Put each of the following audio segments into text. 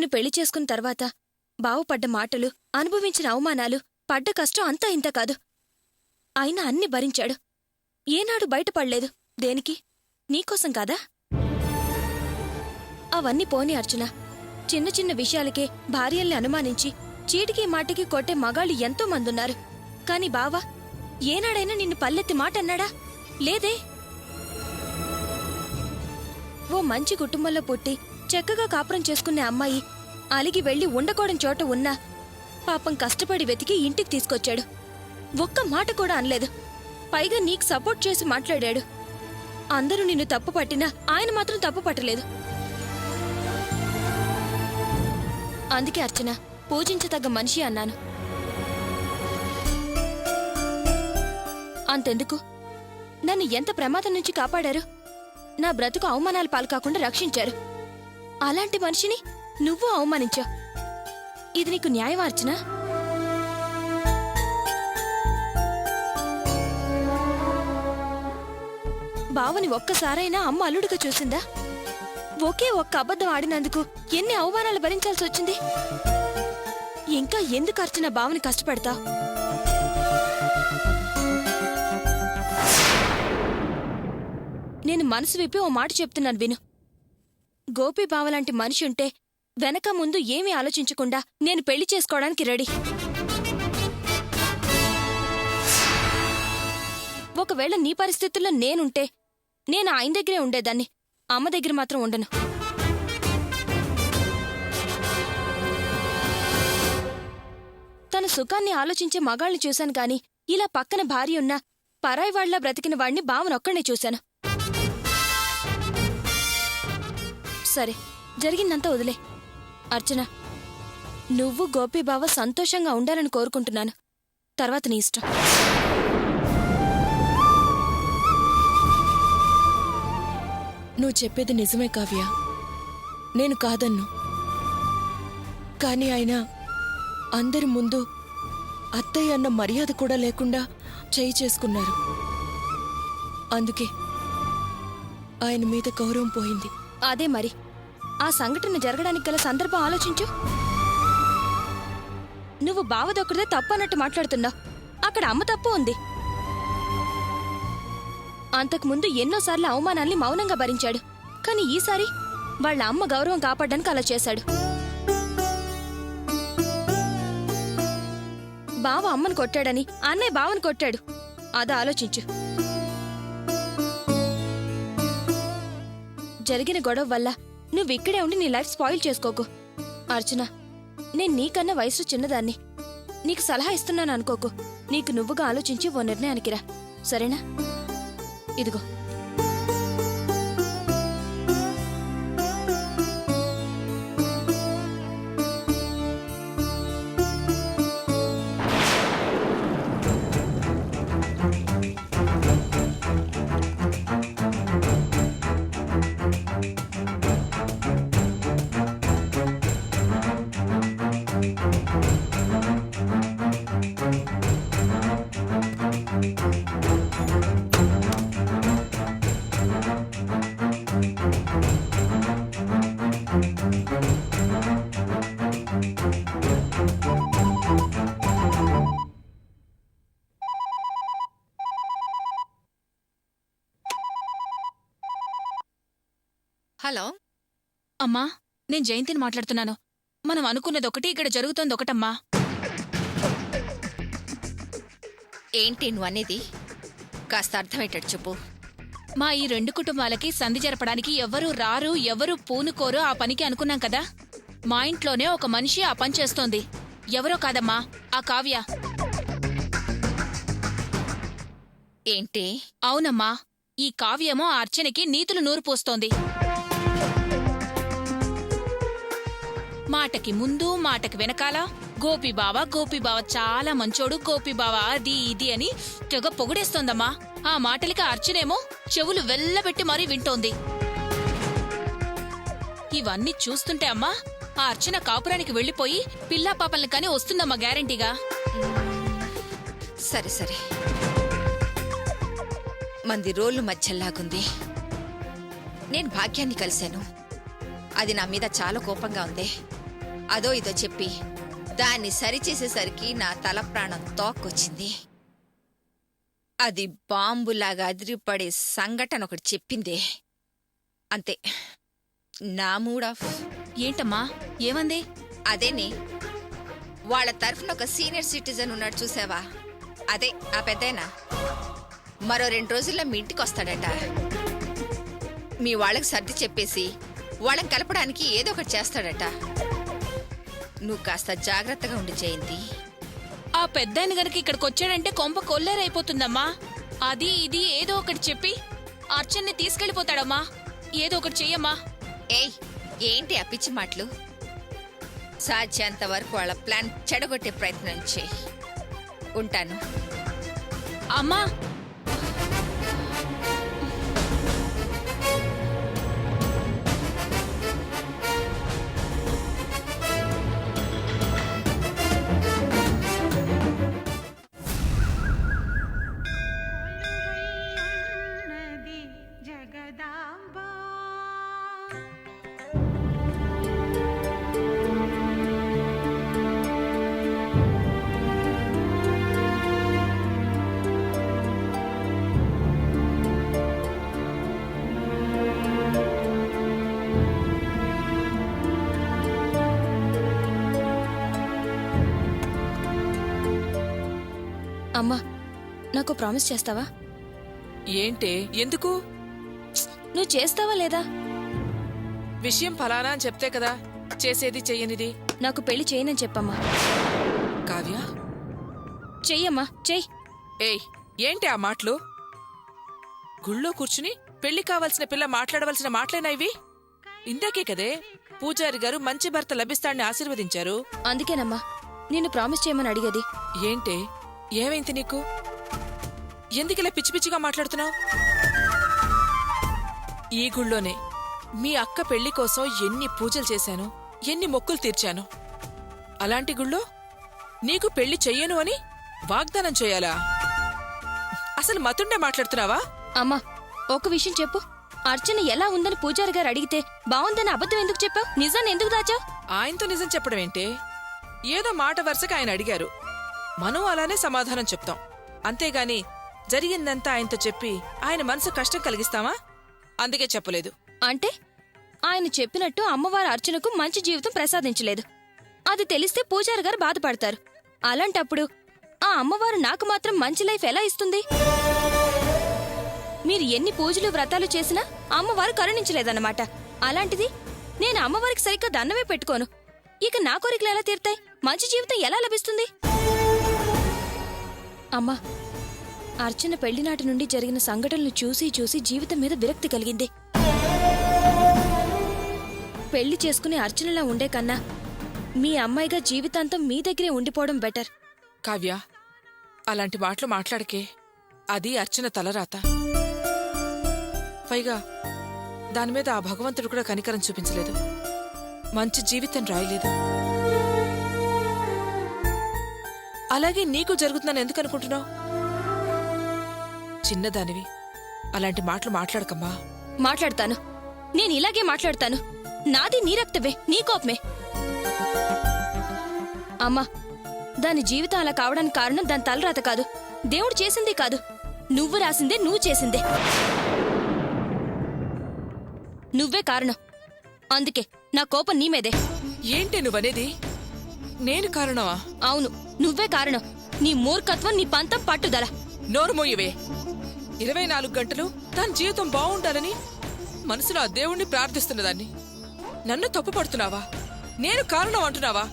నేను పెళ్లి చేసుకున్న తర్వాత బావపడ్డ మాటలు, అనుభవించిన అవమానాలు, పడ్డ కష్టం అంతా ఇంత కాదు. అయినా అన్ని భరించాడు. ఏనాడు బయటపడలేదు. దేనికి? నీకోసం కాదా? అవన్నీ పోనీ అర్చన. చిన్న చిన్న విషయాలకే భార్యల్ని అనుమానించి చీటికి మాటికి కొట్టే మగాళ్ళు ఎంతో మందున్నారు. కాని బావా ఏనాడైనా నిన్ను పల్లెత్తి మాట అన్నాడా? లేదే. ఓ మంచి కుటుంబంలో పుట్టి చక్కగా కాపురం చేసుకునే అమ్మాయి అలిగి వెళ్లి ఉండకూడని చోట ఉన్నా పాపం కష్టపడి వెతికి ఇంటికి తీసుకొచ్చాడు. ఒక్క మాట కూడా అనలేదు. పైగా నీకు సపోర్ట్ చేసి మాట్లాడాడు. అందరూ నిన్ను తప్పు పట్టినా ఆయన మాత్రం తప్పు పట్టలేదు. అందుకే అర్చన పూజించదగ్గ మనిషి అన్నాను. అంతెందుకు, నన్ను ఎంత ప్రమాదం నుంచి కాపాడారు. నా బ్రతుకు అవమానాలు పాలు కాకుండా రక్షించారు. అలాంటి మనిషిని నువ్వు అవమానించావు. ఇది నీకు న్యాయం అర్చన? బావని ఒక్కసారైనా అమ్మ అల్లుడుగా చూసిందా? ఒకే ఒక్క అబద్ధం ఆడినందుకు ఎన్ని అవమానాలు భరించాల్సి వచ్చింది. ఇంకా ఎందుకు అర్చన బావని కష్టపడతావు? నేను మనసు విప్పి ఓ మాట చెప్తున్నాను విను. గోపి బావలాంటి మనిషి ఉంటే వెనక ముందు ఏమీ ఆలోచించకుండా నేను పెళ్లి చేసుకోవడానికి రెడీ. ఒకవేళ నీ పరిస్థితుల్లో నేనుంటే నేను ఆయన దగ్గరే ఉండేదాన్ని. అమ్మ దగ్గర మాత్రం ఉండను. తన సుఖాన్ని ఆలోచించే మగాళ్ళని చూశాను కాని ఇలా పక్కన భార్య ఉన్నా పరాయి వాళ్లా బ్రతికిన వాడిని బావనొక్కడే చూశాను. సరే, జరిగిందంతా వదిలే. అర్చన, నువ్వు గోపి బావ సంతోషంగా ఉండాలని కోరుకుంటున్నాను. తర్వాత నీ ఇష్టం. నువ్వు చెప్పేది నిజమే కావ్య, నేను కాదన్ను. కాని ఆయన అందరి ముందు అత్తయ్య అన్న మర్యాద కూడా లేకుండా చేయి చేసుకున్నారు. అందుకే ఆయన మీద గౌరవం పోయింది. అదే మరి, ఆ సంఘటన జరగడానికి గల సందర్భం ఆలోచించు. నువ్వు బావదొక్కడిదే తప్పు అన్నట్టు మాట్లాడుతున్నావు. అక్కడ అమ్మ తప్పు ఉంది. అంతకుముందు ఎన్నోసార్లు అవమానాల్ని మౌనంగా భరించాడు. కాని ఈసారి వాళ్ళ అమ్మ గౌరవం కాపాడడానికి అలా చేశాడు. బావ అమ్మను కొట్టాడని అన్నయ్య బావను కొట్టాడు. అదా ఆలోచించు. జరిగిన గొడవ వల్ల నువ్విక్కడే ఉండి నీ లైఫ్ స్పాయిల్ చేసుకోకు. అర్చన, నేను నీకన్నా వయసు చిన్నదాన్ని. నీకు సలహా ఇస్తున్నాను అనుకోకు. నీకు నువ్వుగా ఆలోచించి ఓ నిర్ణయానికి రా, సరేనా? ఇదిగో. హలో అమ్మా, నేను జయంతిని మాట్లాడుతున్నాను. మనం అనుకున్నదొకటి, ఇక్కడ జరుగుతోందొకటమ్మా. ఏంటి నువ్వనేది? కాస్త అర్థమయ్యేటట్టు చెప్పు. మా ఈ రెండు కుటుంబాలకి సంధి జరపడానికి ఎవరూ రారు, ఎవరూ పూనుకోరు. ఆ పనికి అనుకున్నాం కదా. మా ఇంట్లోనే ఒక మనిషి ఆ పని చేస్తోంది. ఎవరో కాదమ్మా, ఆ కావ్య. ఏంటి? అవునమ్మా, ఈ కావ్యేమో ఆ అర్చనకి నీతులు నూరు పోస్తోంది. మాటకి ముందు మాటకి వెనకాల గోపీబావ చాలా మంచోడు, గోపీబావ అది ఇది అని తెగ పొగిడేస్తోందమ్మా. ఆ మాటలకి అర్చనేమో చెవులు వెల్లబెట్టి మరీ వింటోంది. ఇవన్నీ చూస్తుంటే అమ్మా, ఆ అర్చన కాపురానికి వెళ్లిపోయి పిల్లా పాపల్ని కానీ వస్తుందమ్మా గ్యారంటీగా. సరే సరే, మంది రోళ్ళు మధ్యలాగుంది. నేను భాగ్యాన్ని కలిశాను. అది నా మీద చాలా కోపంగా ఉంది. అదో ఇదో చెప్పి దాన్ని సరిచేసేసరికి నా తల ప్రాణం తోక్కొచ్చింది. అది బాంబులాగా అదిరిపడే సంఘటన ఒకటి చెప్పిందే. అంతే, నా మూడ్ ఆఫ్. ఏంటమ్మా ఏమంది? అదేనే, వాళ్ళ తరఫున ఒక సీనియర్ సిటిజన్ ఉన్నాడు చూసావా, అదే ఆ పెద్దయినా. మరో 2 రోజుల్లో మీ ఇంటికి వస్తాడట. మీ వాళ్ళకి సర్ది చెప్పేసి వాళ్ళని కలపడానికి ఏదో ఒకటి చేస్తాడట. నువ్వు కాస్త జాగ్రత్తగా ఉండి జయంతి. ఆ పెద్దాయన గనక ఇక్కడికి వచ్చాడంటే కొంప కొల్లేరైపోతుందమ్మా. అది ఇది ఏదో ఒకటి చెప్పి అర్చన్ని తీసుకెళ్లిపోతాడమ్మా. ఏదో ఒకటి చెయ్యమ్మా. ఏయ్, ఏంటి ఆ పిచ్చి మాటలు? సాధ్యంత వరకు వాళ్ళ ప్లాన్ చెడగొట్టే ప్రయత్నం చేయి. ఉంటాను. అమ్మా అమ్మా, నాకు ప్రామిస్ చేస్తావా? ఏంటే, ఎందుకు? నువ్వు చేస్తావా లేదా? విషయం ఫలానా అని చెప్తే కదా చేసేది చెయ్యనిది. నాకు పెళ్లి చేయనని చెప్పమ్మా. కావ్య, చెయ్యమ్మా, చెయ్యి. ఏయ్, ఏంటి ఆ మాటలు? గుళ్ళో కూర్చుని పెళ్లి కావాల్సిన పిల్ల మాట్లాడవలసిన మాటలేనా ఇవి? ఇందాకే కదే పూజారి గారు మంచి భర్త లభిస్తాడని ఆశీర్వదించారు. అందుకేనమ్మా నిన్ను ప్రామిస్ చేయమని అడిగేది. ఏంటే, ఏమైంది నీకు? ఎందుకిలా పిచ్చి పిచ్చిగా మాట్లాడుతున్నావు? ఈ గుళ్ళోనే మీ అక్క పెళ్లి కోసం ఎన్ని పూజలు చేశాను, ఎన్ని మొక్కులు తీర్చాను. అలాంటి గుళ్ళో నీకు పెళ్లి చెయ్యను అని వాగ్దానం చేయాలా? అసలు మతుండే మాట్లాడుతున్నావా? అమ్మా, ఒక విషయం చెప్పు. అర్చన ఎలా ఉందని పూజారి గారు అడిగితే బావుందని అబద్ధం ఎందుకు చెప్పావు? నిజాన్ని ఎందుకు దాచావు? ఆయనతో నిజం చెప్పడం ఏంటే? ఏదో మాట వరుసగా ఆయన అడిగారు, మనం అలానే సమాధానం చెప్తాం. అంతేగాని జరిగిందంతా ఆయనతో చెప్పి ఆయన మనసు కష్టం కలిగిస్తామా? అందుకే చెప్పలేదు. అంటే ఆయన చెప్పినట్టు అమ్మవారు అర్చనకు మంచి జీవితం ప్రసాదించలేదు. అది తెలిస్తే పూజారి గారు బాధపడతారు. అలాంటప్పుడు ఆ అమ్మవారు నాకు మాత్రం మంచి లైఫ్ ఎలా ఇస్తుంది? మీరు ఎన్ని పూజలు వ్రతాలు చేసినా అమ్మవారు కరుణించలేదన్నమాట. అలాంటిది నేను అమ్మవారికి సరిగ్గా దండమే పెట్టుకోను. ఇక నా కోరికలు ఎలా తీరుతాయి? మంచి జీవితం ఎలా లభిస్తుంది? అమ్మా, అర్చన పెళ్లినాటి నుండి జరిగిన సంఘటనలు చూసి చూసి జీవితం మీద విరక్తి కలిగింది. పెళ్లి చేసుకుని అర్చనలా ఉండే కన్నా మీ అమ్మాయిగా జీవితాంతం మీ దగ్గరే ఉండిపోవడం బెటర్. కావ్య, అలాంటి మాటలు మాట్లాడకే. అది అర్చన తలరాత. పైగా దానిమీద ఆ భగవంతుడు కూడా కనికరం చూపించలేదు. మంచి జీవితం రాయలేదు. అలాగే నీకు జరుగుతుందని ఎందుకు అనుకుంటున్నావు? చిన్నదానివి, అలాంటి మాటలు మాట్లాడకమ్మా. మాట్లాడతాను, నేను ఇలాగే మాట్లాడతాను. నాది నీ రక్తమే, నీ కోపమే. అమ్మా, దాని జీవితం అలా కావడానికి కారణం దాని తలరాత కాదు, దేవుడు చేసిందే కాదు, నువ్వు రాసిందే, నువ్వు చేసిందే. నువ్వే కారణం. అందుకే నా కోపం నీ మీదే. ఏంటి నువ్వనేది? నేను కారణమా? అవును, నువ్వే కారణం. నీ మూర్ఖత్వం, నీ పంతం, పట్టుదల. నోరు మోయవే. 24 గంటలు దాని జీవితం బాగుండాలని మనసులో ఆ దేవుణ్ణి ప్రార్థిస్తున్నదాన్ని నన్ను తప్పు పడుతున్నావా? నేను కారణం అంటున్నావా?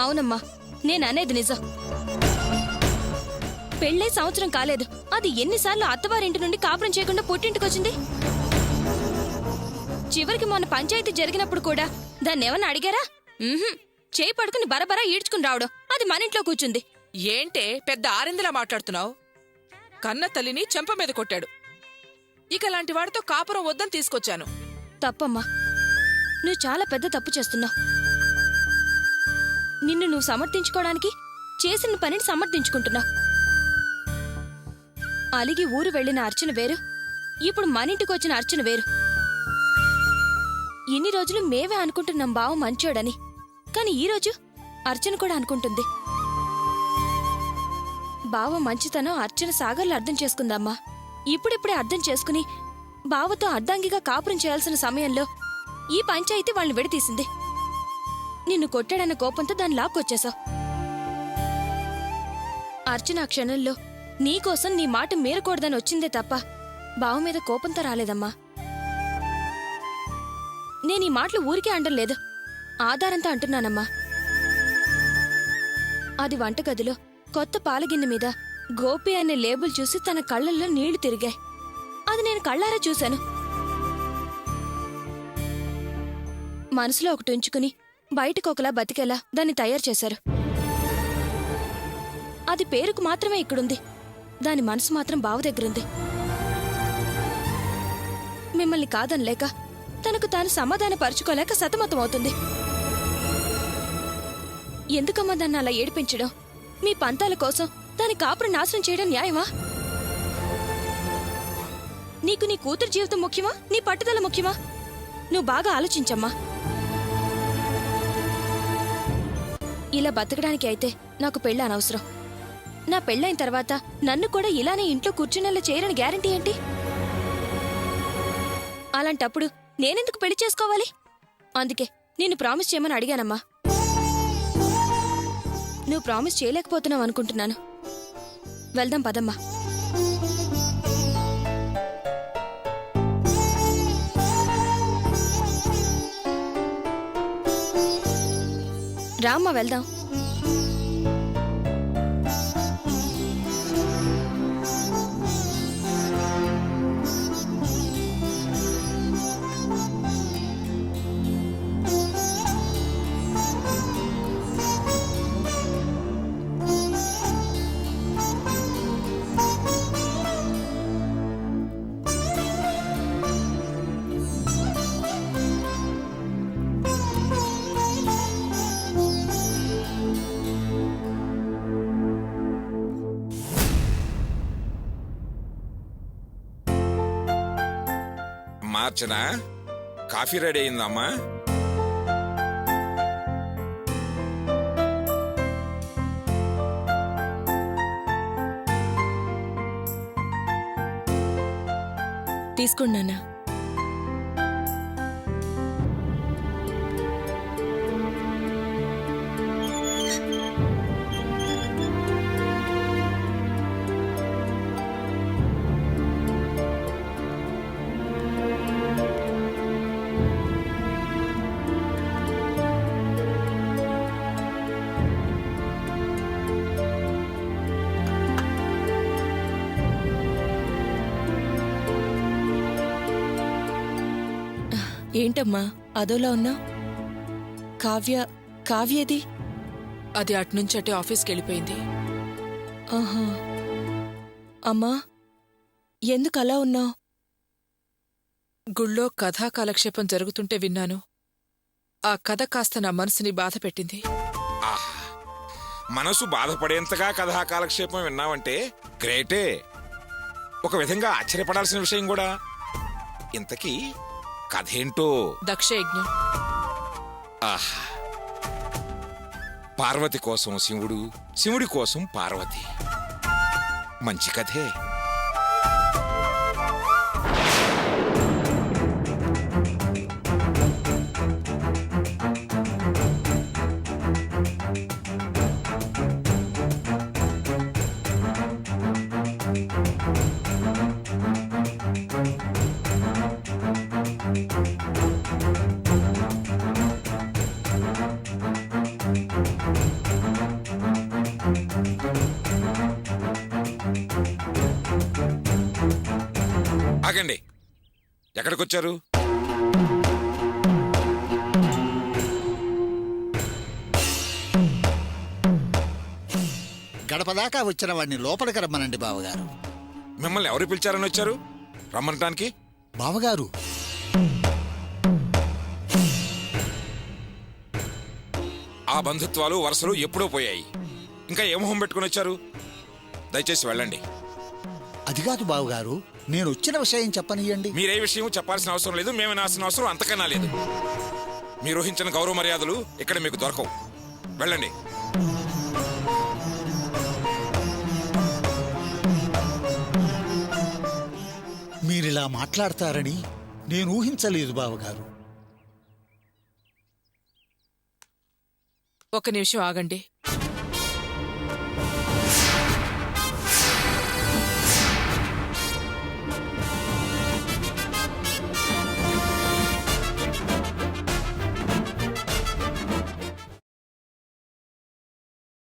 అవునమ్మా, నేననేది నిజం. పెళ్ళై సంవత్సరం కాలేదు, అది ఎన్నిసార్లు అత్తవారింటి నుండి కాపురం చేయకుండా పుట్టింటికొచ్చింది? చివరికి మొన్న పంచాయతీ జరిగినప్పుడు కూడా దాన్నేమన్నా అడిగారా? చేయి పడుకుని బరబరా ఈడ్చుకుని రావడం, అది మన ఇంట్లో కూర్చుంది. ఏంటే పెద్ద ఆరిందిలా మాట్లాడుతున్నావు? కన్న తల్లిని చెంప మీద కొట్టాడు. ఇక లాంటి వాడితో కాపురం వద్దని తీసుకొచ్చాను. తప్పమ్మా, నువ్వు చాలా పెద్ద తప్పు చేస్తున్నావు. నిన్ను నువ్వు సమర్థించుకోవడానికి చేసిన పనిని సమర్థించుకుంటున్నావు. అలిగి ఊరు వెళ్లిన అర్చన వేరు, ఇప్పుడు మనింటికి వచ్చిన అర్చన వేరు. ఇన్ని రోజులు మేమే అనుకుంటున్నాం బావ మంచోడని, కానీ ఈరోజు అర్చన కూడా అనుకుంటుంది. బావ మంచితనం అర్చన సాగర్లు అర్థం చేసుకుందమ్మా. ఇప్పుడిప్పుడే అర్థం చేసుకుని బావతో అర్ధాంగిగా కాపురం చేయాల్సిన సమయంలో ఈ పంచాయితీ వాళ్ళని విడతీసింది. నిన్ను కొట్టాడన్న కోపంతో దాన్ని లాక్కొచ్చేశావు. అర్చన ఆ క్షణంలో నీకోసం నీ మాట మీరకూడదని వచ్చిందే తప్ప బావ మీద కోపంతో రాలేదమ్మా. నేనీ మాటలు ఊరికే అండం లేదు, ఆధారంతో అంటున్నానమ్మా. అది వంటగదిలో కొత్త పాలగిన్నె మీద గోపి అనే లేబుల్ చూసి తన కళ్ళల్లో నీళ్లు తిరిగాయి. అది నేను కళ్ళారా చూశాను. మనసులో ఒకటి ఉంచుకుని బయటకు ఒకలా బతికేలా దాన్ని తయారు చేశారు. అది పేరుకు మాత్రమే ఇక్కడుంది, దాని మనసు మాత్రం బావ దగ్గరుంది. మిమ్మల్ని కాదనలేక తనకు తాను సమాధానపరుచుకోలేక సతమతమవుతుంది. ఎందుకమ్మా దాన్ని అలా ఏడిపించడం? మీ పంతాల కోసం దాని కాపురం నాశనం చేయడం న్యాయమా? నీకు నీ కూతురు జీవితం ముఖ్యమా, నీ పట్టుదల ముఖ్యమా? నువ్వు బాగా ఆలోచించమ్మా. ఇలా బతకడానికి అయితే నాకు పెళ్ళి అనవసరం. నా పెళ్ళైన తర్వాత నన్ను కూడా ఇలానే ఇంట్లో కూర్చునేలా చేయరని గ్యారంటీ ఏంటి? అలాంటప్పుడు నేనెందుకు పెళ్లి చేసుకోవాలి? అందుకే నిన్ను ప్రామిస్ చేయమని అడిగానమ్మా. నువ్వు ప్రామిస్ చేయలేకపోతున్నావు అనుకుంటున్నాను. వెళ్దాం పదమ్మా. రామ్మా వెళ్దాం. మార్చన కాఫీ రెడీ అయిందమ్మా. తీసుకోండి నాన్న. ఏంటమ్మా అదోలా ఉన్నా? కావ్యది? అది అట్నుంచటే ఆఫీస్కి వెళ్ళిపోయింది. ఆహా. అమ్మా ఎందుకు అలా ఉన్నావు? గుళ్ళో కథా కాలక్షేపం జరుగుతుంటే విన్నాను. ఆ కథ కాస్త నా మనసుని బాధ పెట్టింది. ఆహ్, మనసు బాధపడేంతగా కథా కాలక్షేపం విన్నావంటే గ్రేటే. ఒక విధంగా ఆశ్చర్యపడాల్సిన విషయం కూడా. ఇంతకీ కథేంటో? దక్షయజ్ఞం. ఆహ్, పార్వతి కోసం శివుడు, శివుడి కోసం పార్వతి. మంచి కథే. ఆగండి, ఎక్కడికొచ్చారు? గడపదాకా వచ్చిన వాడిని లోపలికి రమ్మనండి బావగారు. మిమ్మల్ని ఎవరు పిలిచారని వచ్చారు? రమ్మనటానికి? బావగారు, ఆ బంధుత్వాలు వరుసలు ఎప్పుడో పోయాయి. ఇంకా ఏ మొహం పెట్టుకుని వచ్చారు? దయచేసి వెళ్ళండి. అది కాదు బావగారు, నేను వచ్చిన విషయం చెప్పనియండి. మీరే విషయం చెప్పాల్సిన అవసరం లేదు, మేము వినాల్సిన అవసరం అంతకన్నా లేదు. మీరు ఊహించిన గౌరవ మర్యాదలు ఇక్కడ మీకు దొరకవు. వెళ్ళండి. మీరిలా మాట్లాడతారని నేను ఊహించలేదు బావగారు. ఒక నిమిషం ఆగండి.